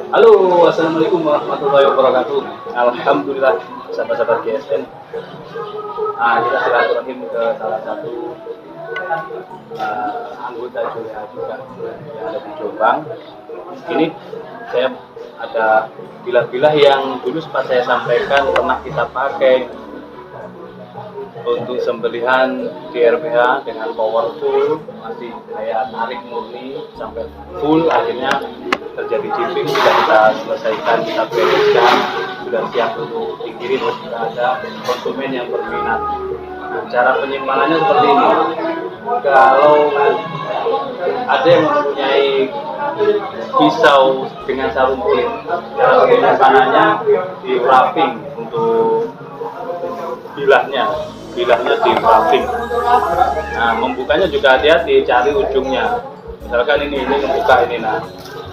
Halo, assalamualaikum warahmatullahi wabarakatuh. Alhamdulillah, sahabat-sahabat GSN. Kita silaturahim ke salah satu anggota juga yang ada di Jombang. Ini saya ada bilah-bilah yang dulu sempat saya sampaikan pernah kita pakai untuk sembelihan di RPH dengan powerful, masih kayak narik murni sampai full. Akhirnya terjadi chipping, sudah kita selesaikan, kita bereskan, sudah siap untuk dikirim jika ada konsumen yang berminat. Nah, cara penyimpanannya seperti ini. Kalau ada yang mempunyai pisau dengan sarung kulit, cara penyimpanannya di wrapping untuk bilahnya di wrapping. Nah, membukanya juga hati-hati, cari ujungnya. Misalkan ini membuka ini, nah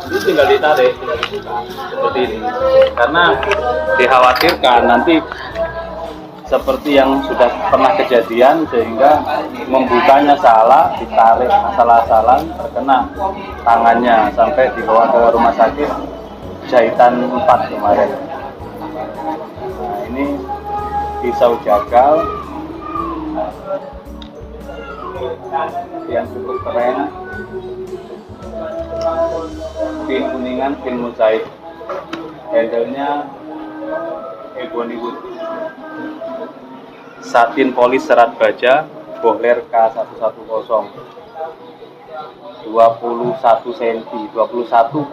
ini tinggal ditarik, tinggal dibuka seperti ini. Karena dikhawatirkan nanti seperti yang sudah pernah kejadian, sehingga membukanya salah, ditarik asal-asalan, terkena tangannya sampai dibawa ke rumah sakit jahitan 4 kemarin. Nah, ini pisau jagal yang cukup keren, pin kuningan, pin mozaik, handle-nya Ebony Wood, satin polis serat baja, Bohler K110, 21 cm, 21,2,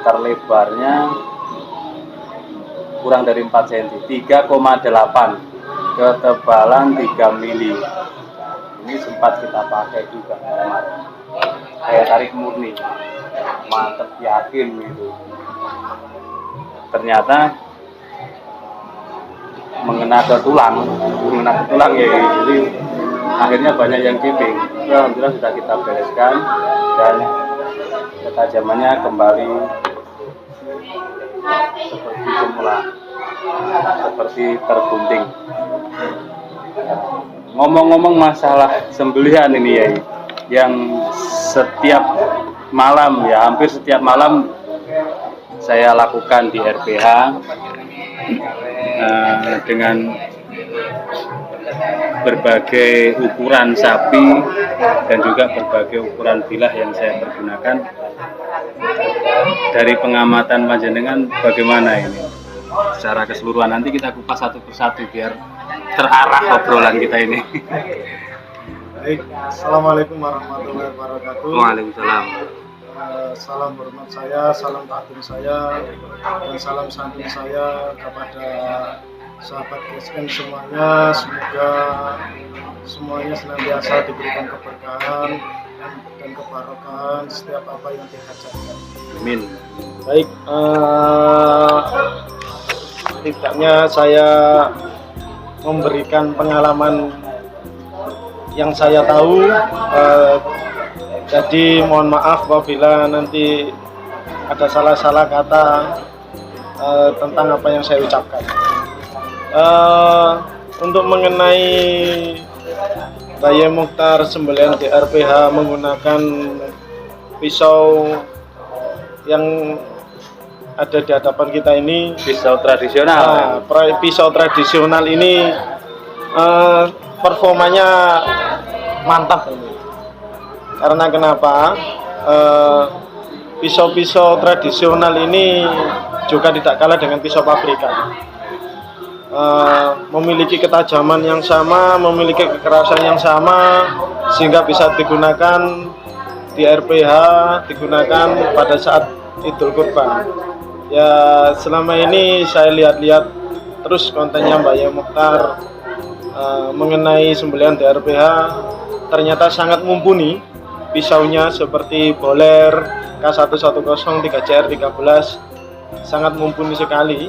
terlebarnya kurang dari 4 cm, 3,8, ketebalan 3 mili. Ini sempat kita pakai juga kemarin, kayak tarik murni, mantep, yakin gitu. Ternyata mengena ke tulang ya, jadi akhirnya banyak yang chipping. Alhamdulillah sudah kita bereskan dan ketajamannya kembali seperti semula, seperti tergunting. Ngomong-ngomong masalah sembelihan ini ya, yang setiap malam ya, hampir setiap malam saya lakukan di RPH dengan berbagai ukuran sapi dan juga berbagai ukuran bilah yang saya pergunakan. Dari pengamatan panjenengan bagaimana ini secara keseluruhan? Nanti kita kupas satu persatu biar terarah obrolan kita ini. Baik, assalamualaikum warahmatullahi wabarakatuh. Waalaikumsalam. Salam hormat saya, salam takdim saya, dan salam santun saya kepada sahabat GSN semuanya. Semoga semuanya senantiasa diberikan keberkahan dan keberkahan setiap apa yang dihajatkan. Amin. Baik, tidaknya saya memberikan pengalaman yang saya tahu, jadi mohon maaf apabila nanti ada salah-salah kata tentang apa yang saya ucapkan. Untuk mengenai Baye Mukhtar sembelihan di RPH menggunakan pisau yang ada di hadapan kita ini, Pisau tradisional. Pisau tradisional ini performanya mantap ini. Karena kenapa? pisau-pisau tradisional ini juga tidak kalah dengan pisau pabrikan. Memiliki ketajaman yang sama, memiliki kekerasan yang sama, sehingga bisa digunakan di RPH, digunakan pada saat Idul Kurban. Ya, selama ini saya lihat-lihat terus kontennya Mbak Yaya Mochtar mengenai sembelihan di RPH, ternyata sangat mumpuni. Pisaunya seperti Boler K110 3CR13 sangat mumpuni sekali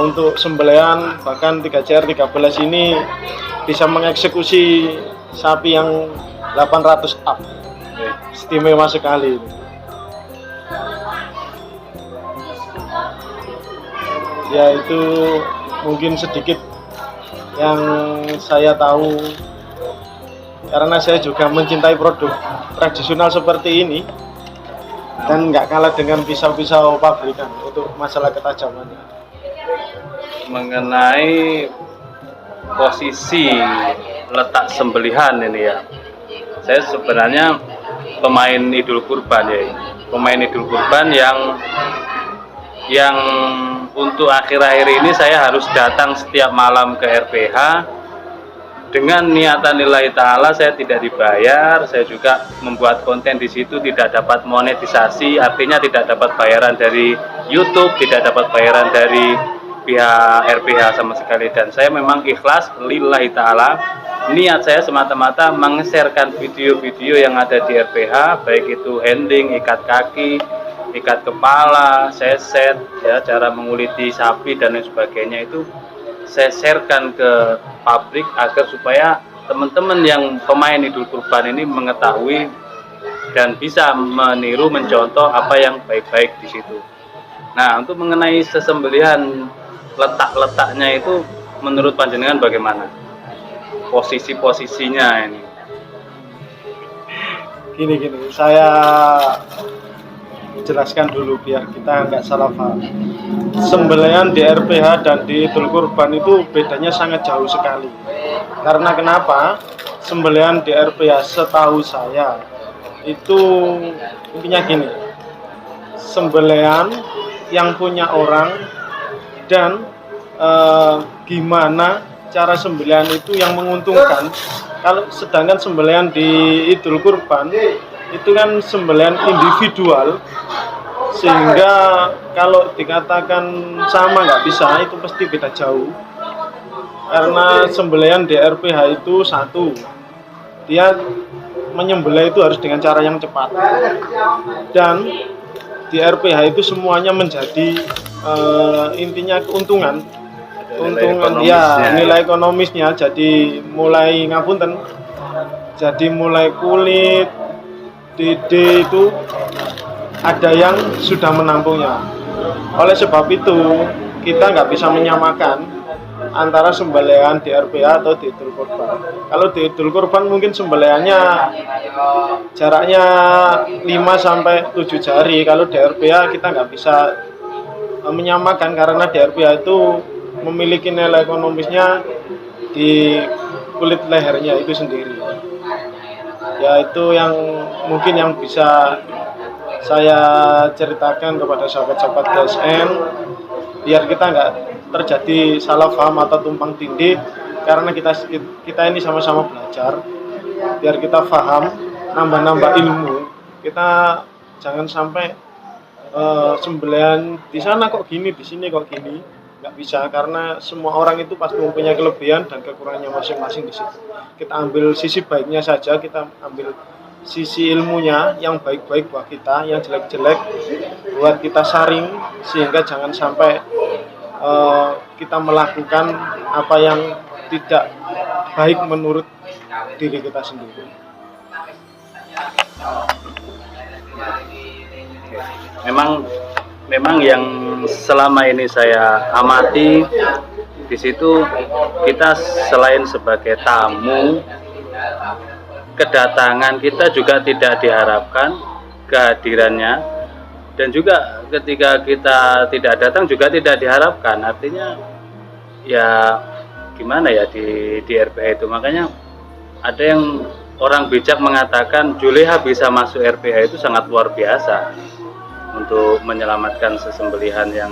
untuk sembelihan. Bahkan 3CR13 ini bisa mengeksekusi sapi yang 800 up. Istimewa sekali. Ya, itu mungkin sedikit yang saya tahu, karena saya juga mencintai produk tradisional seperti ini dan nggak kalah dengan pisau-pisau pabrikan untuk masalah ketajamannya. Mengenai posisi letak sembelihan ini ya, saya sebenarnya pemain Idul Kurban ya, pemain Idul Kurban yang untuk akhir-akhir ini saya harus datang setiap malam ke RPH dengan niatan lillahi ta'ala. Saya tidak dibayar, saya juga membuat konten di situ tidak dapat monetisasi, artinya tidak dapat bayaran dari YouTube, tidak dapat bayaran dari pihak RPH sama sekali, dan saya memang ikhlas lillahi ta'ala. Niat saya semata-mata meng-sharekan video-video yang ada di RPH, baik itu handling, ikat kaki, ikat kepala, seset, ya, cara menguliti sapi dan lain sebagainya, itu saya sharekan ke pabrik agar supaya teman-teman yang pemain Idul Kurban ini mengetahui dan bisa meniru, mencontoh apa yang baik-baik di situ. Nah, untuk mengenai sesembelihan, letak-letaknya itu menurut panjenengan bagaimana? Posisi-posisinya ini. Gini, saya jelaskan dulu biar kita nggak salah paham. Sembelihan di RPH dan di Idul Kurban itu bedanya sangat jauh sekali. Karena kenapa? Sembelihan di RPH setahu saya itu intinya gini, sembelihan yang punya orang dan gimana cara sembelihan itu yang menguntungkan. Kalau sedangkan sembelihan di Idul Kurban itu kan sembelihan individual, sehingga kalau dikatakan sama nggak bisa, itu pasti beda jauh. Karena sembelihan di RPH itu satu, dia menyembelih itu harus dengan cara yang cepat, dan di RPH itu semuanya menjadi intinya keuntungan, ya, nilai ekonomisnya. Jadi mulai ngapunten, jadi mulai kulit, dede itu ada yang sudah menampungnya. Oleh sebab itu kita nggak bisa menyamakan antara sembelihan di RPH atau di Idul Kurban. Kalau di Idul Kurban mungkin sembelihannya jaraknya 5-7 jari. Kalau di RPH kita nggak bisa menyamakan, karena di RPH itu memiliki nilai ekonomisnya di kulit lehernya itu sendiri. Ya, itu yang mungkin yang bisa saya ceritakan kepada sahabat-sahabat KSN, biar kita nggak terjadi salah paham atau tumpang tindih, karena kita ini sama-sama belajar, biar kita paham, nambah-nambah ilmu. Kita jangan sampai sembelihan di sana kok gini, di sini kok gini. Nggak bisa, karena semua orang itu pasti mempunyai kelebihan dan kekurangannya masing-masing di situ. Kita ambil sisi baiknya saja, kita ambil sisi ilmunya yang baik-baik buat kita, yang jelek-jelek buat kita saring, sehingga jangan sampai kita melakukan apa yang tidak baik menurut diri kita sendiri. Memang yang selama ini saya amati di situ, kita selain sebagai tamu, kedatangan kita juga tidak diharapkan kehadirannya, dan juga ketika kita tidak datang juga tidak diharapkan. Artinya ya gimana ya di RPH itu, makanya ada yang orang bijak mengatakan Juleha bisa masuk RPH itu sangat luar biasa untuk menyelamatkan sesembelihan yang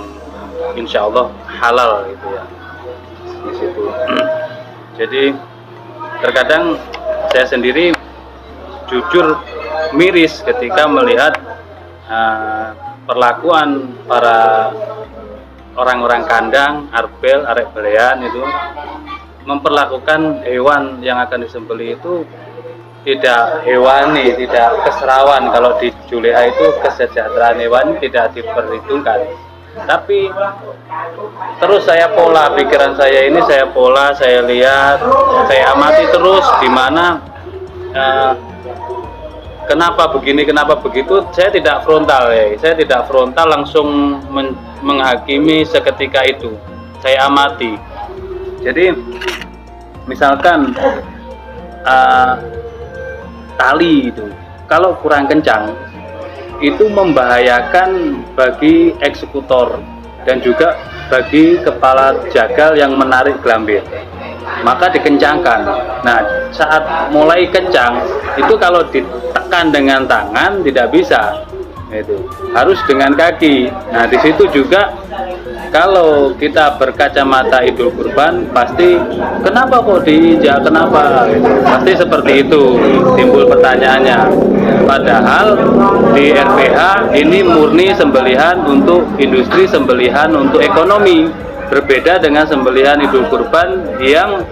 insya Allah halal gitu ya di situ. Jadi terkadang saya sendiri jujur miris ketika melihat perlakuan para orang-orang kandang, arbel, arek belean itu memperlakukan hewan yang akan disembelih itu tidak hewani, tidak keserawan. Kalau di Juleha itu kesejahteraan hewan tidak diperhitungkan. Tapi terus saya pola pikiran saya ini, saya lihat, saya amati terus di mana kenapa begini, kenapa begitu. Saya tidak frontal ya, saya tidak frontal langsung menghakimi seketika itu. Saya amati. Jadi misalkan tali itu kalau kurang kencang itu membahayakan bagi eksekutor dan juga bagi kepala jagal yang menarik gelambir, maka dikencangkan. Nah, saat mulai kencang itu kalau ditekan dengan tangan tidak bisa, itu harus dengan kaki. Nah, di situ juga kalau kita berkacamata Idul Kurban pasti kenapa kok diinjak, kenapa gitu. Pasti seperti itu timbul pertanyaannya. Padahal di RPH ini murni sembelihan untuk industri, sembelihan untuk ekonomi, berbeda dengan sembelihan Idul Kurban yang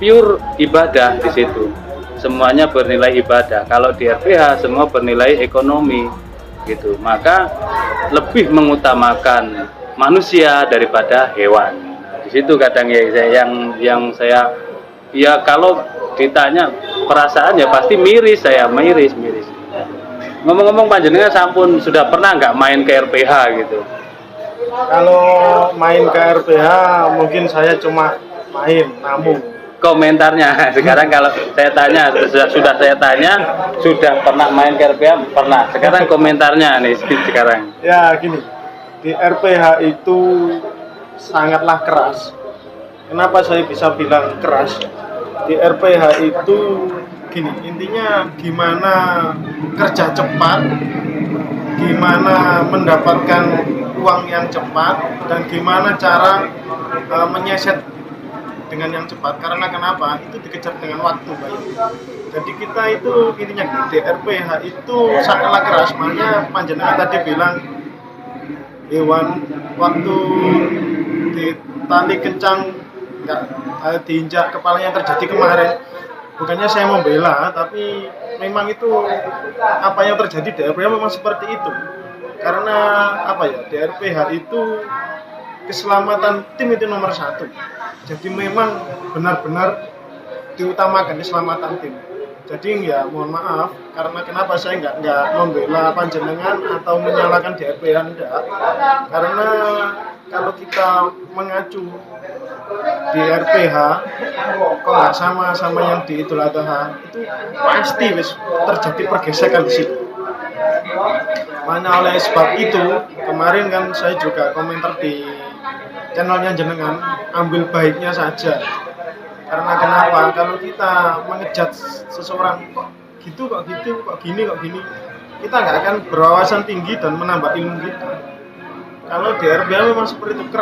pure ibadah. Di situ semuanya bernilai ibadah. Kalau di RPH semua bernilai ekonomi gitu, maka lebih mengutamakan manusia daripada hewan. Di situ kadang ya yang saya ya kalau ditanya perasaan ya pasti miris, saya miris. Ngomong-ngomong panjenengan sampun sudah pernah nggak main ke RPH gitu? Kalau main ke RPH mungkin saya cuma main namun Komentarnya sekarang kalau saya tanya, sudah saya tanya sudah pernah main ke RPH, pernah. Sekarang komentarnya nih sekarang. Ya gini, di RPH itu sangatlah keras. Kenapa saya bisa bilang keras? Di RPH itu gini, intinya gimana kerja cepat, gimana mendapatkan uang yang cepat, dan gimana cara menyeset dengan yang cepat. Karena kenapa? Itu dikejar dengan waktu, Pak. Jadi kita itu intinya di RPH itu sangatlah keras. Makanya panjenengan tadi bilang hewan waktu ditali kencang nggak diinjak kepalanya terjadi kemarin. Bukannya saya membela, tapi memang itu apa yang terjadi di RPH memang seperti itu. Karena apa ya, di RPH itu keselamatan tim itu nomor 1. Jadi memang benar-benar diutamakan keselamatan tim. Jadi ya mohon maaf, karena kenapa saya nggak membela panjenengan atau menyalahkan di RPH, enggak. Karena kalau kita mengacu di RPH kok nggak sama yang di Idul Adha, itu pasti terjadi pergesekan di situ. Mana oleh sebab itu kemarin kan saya juga komentar di channelnya jenengan, ambil baiknya saja. Karena kenapa? Kalau kita mengejat seseorang kok gini, kita nggak akan berwawasan tinggi dan menambah ilmu kita. Kalau di RPH memang seperti itu,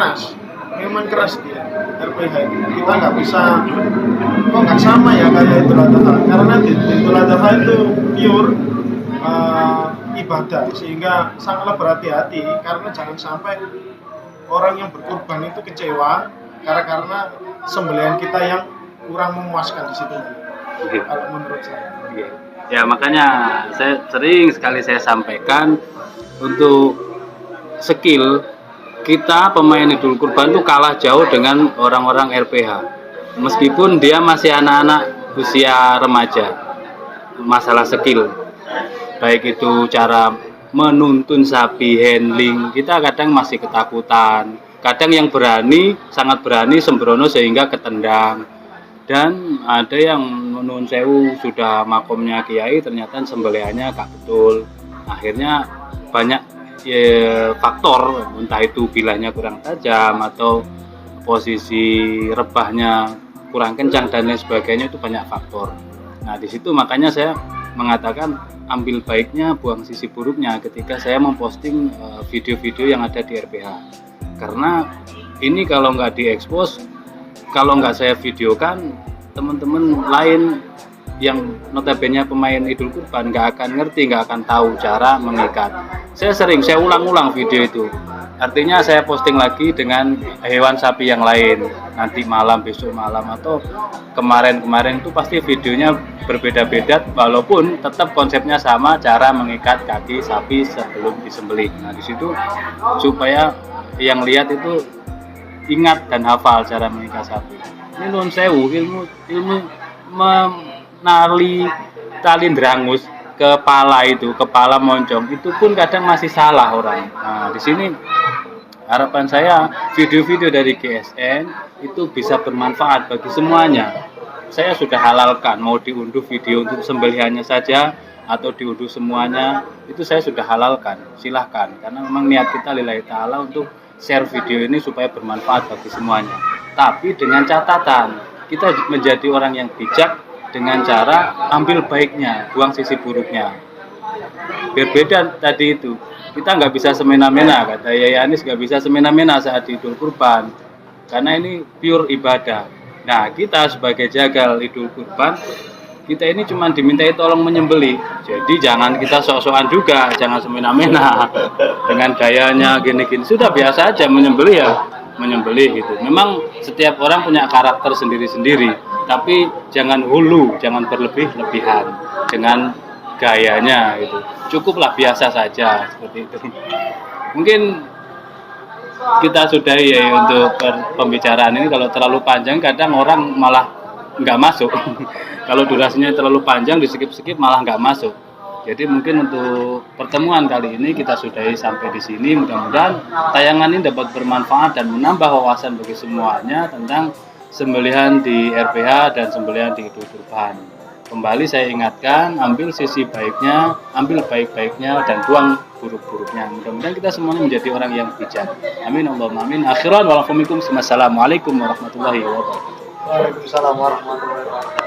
memang keras dia RPH itu. Kita nggak bisa, kok nggak sama ya kayak Idul Adha. Karena di Idul Adha itu pure ibadah, sehingga sangatlah berhati-hati karena jangan sampai orang yang berkurban itu kecewa karena sembelihan kita yang kurang memuaskan di situ. Kalau menurut saya. Ya makanya saya sering sekali saya sampaikan untuk skill kita pemain Idul Kurban itu kalah jauh dengan orang-orang RPH. Meskipun dia masih anak-anak usia remaja, masalah skill. Baik itu cara menuntun sapi, handling, kita kadang masih ketakutan. Kadang yang berani, sangat berani sembrono sehingga ketendang. Dan ada yang menun sewu sudah makomnya kiai ternyata sembelihannya gak betul. Akhirnya banyak faktor, entah itu bilahnya kurang tajam atau posisi rebahnya kurang kencang dan lain sebagainya, itu banyak faktor. Nah, di situ makanya saya mengatakan ambil baiknya, buang sisi buruknya ketika saya memposting video-video yang ada di RPH. Karena ini kalau nggak diekspos, kalau nggak saya videokan, teman-teman lain yang notabene pemain Idul Kurban nggak akan ngerti, nggak akan tahu cara mengikat. Saya ulang-ulang video itu. Artinya saya posting lagi dengan hewan sapi yang lain nanti malam, besok malam, atau kemarin-kemarin itu pasti videonya berbeda-beda walaupun tetap konsepnya sama, cara mengikat kaki sapi sebelum disembelih. Nah, di situ supaya yang lihat itu ingat dan hafal cara mengikat sapi. Ini nuwun sewu, ilmu menali tali drangus kepala moncong itu pun kadang masih salah orang. Nah, di sini harapan saya video-video dari GSN itu bisa bermanfaat bagi semuanya. Saya sudah halalkan, mau diunduh video untuk sembelihannya saja atau diunduh semuanya, itu saya sudah halalkan, silahkan. Karena memang niat kita lillahi ta'ala untuk share video ini supaya bermanfaat bagi semuanya. Tapi dengan catatan, kita menjadi orang yang bijak dengan cara ambil baiknya, buang sisi buruknya. Berbeda tadi itu, kita nggak bisa semena-mena, kata Yaya Anis, nggak bisa semena-mena saat Idul Kurban, karena ini pure ibadah. Nah, kita sebagai jagal Idul Kurban, kita ini cuma dimintai tolong menyembelih, jadi jangan kita sok-sokan juga, jangan semena-mena dengan gayanya gini-gini, sudah biasa aja menyembelih ya, menyembelih gitu. Memang setiap orang punya karakter sendiri-sendiri, tapi jangan hulu, jangan berlebih-lebihan dengan gayanya gitu. Cukuplah biasa saja seperti itu. Mungkin kita sudahi ya untuk pembicaraan ini. Kalau terlalu panjang kadang orang malah nggak masuk. Kalau durasinya terlalu panjang di-skip malah nggak masuk. Jadi mungkin untuk pertemuan kali ini kita sudahi sampai di sini. Mudah-mudahan tayangan ini dapat bermanfaat dan menambah wawasan bagi semuanya tentang sembelihan di RPH dan sembelihan di Idul Kurban. Kembali saya ingatkan, ambil sisi baiknya, ambil baik-baiknya, dan buang buruk-buruknya. Mudah-mudahan kita semuanya menjadi orang yang bijak. Amin Allahumma amin. Akhiran walafumikum. Assalamualaikum warahmatullahi wabarakatuh. Waalaikumsalam warahmatullahi wabarakatuh.